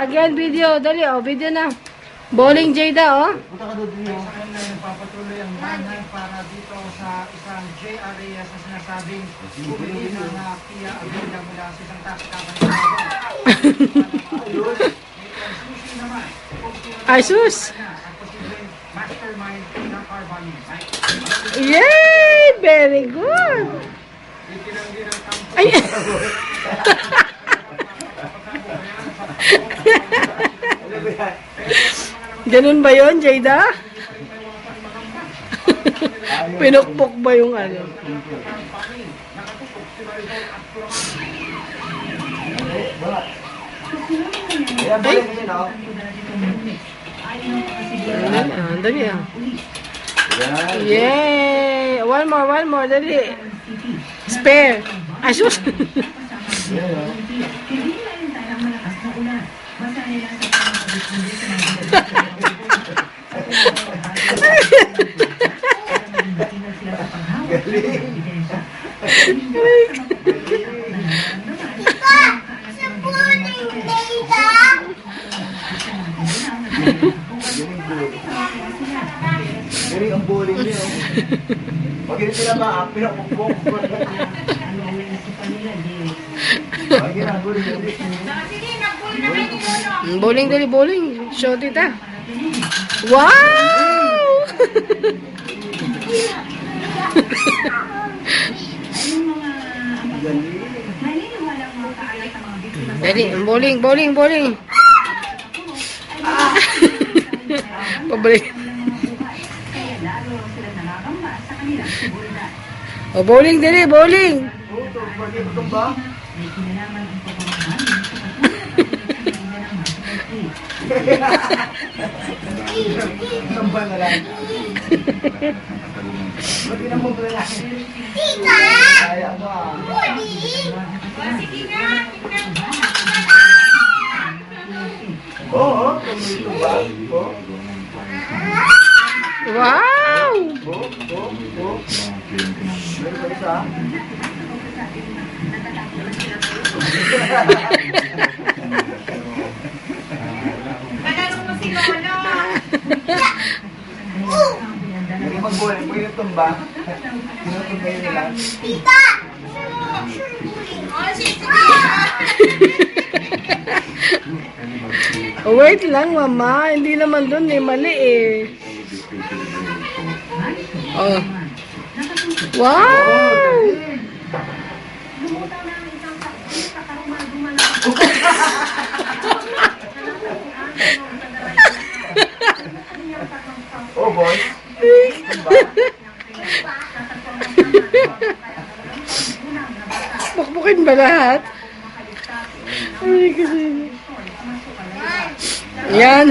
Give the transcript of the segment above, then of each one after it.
again video. Dali, oh, video na. Bowling Jada, oh. Punta ka doon dito. Nagpapatuloy ang manay para dito sa isang JRA sa sinasabing bumili na Kia Avida mula sa isang taxi company. Sushi naman. Ay, sus. Ang posibleng mastermind ng car buying. Yay! Very good. Itinanggi ng kampo. Ay. Ganun ba yun, Jada? Pinukpok ba yung ano? Dali ah. Yay! One more, dali. Spare. Ay, sus! Galing ang bowling niya. Pag hindi sila ba, pinapukpok. Bowling, dali, bowling. Show tita. Wow! Dali, bowling. Pabalik. Oh, bowling, dali, bowling. Samba na lang. Ba't pinamog na lang? Tita! Kaya mo ah. Sige nga! Oo, tumito ba? Oo. Wow! Oo. Meron pa isa? Manalo mo si Lolo! Hindi mag-bowling. Pwede tumba. Tinutumba yun nila. Tita! Oh, sige! Wait lang, mama. Hindi naman dun eh. Mali eh. Oh. Wow! Oh, boy. Pukpukin ba lahat? Ay, kasi... Yan.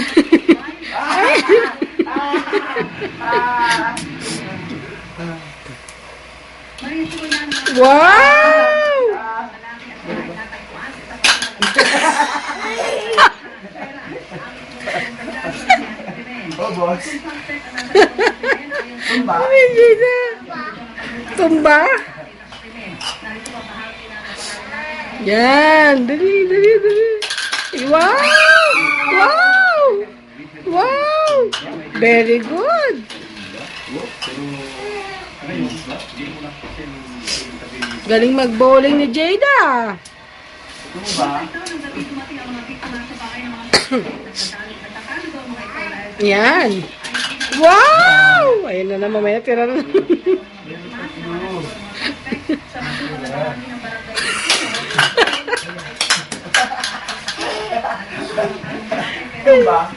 Wow! Oh, boss. Tumba? Ay, Jada. Tumba? Yan. Dali. Wow! Very good. Galing mag-bowling ni Jada. Tumba? Yan. Wow! Ayun na naman, may natira na. Tumba?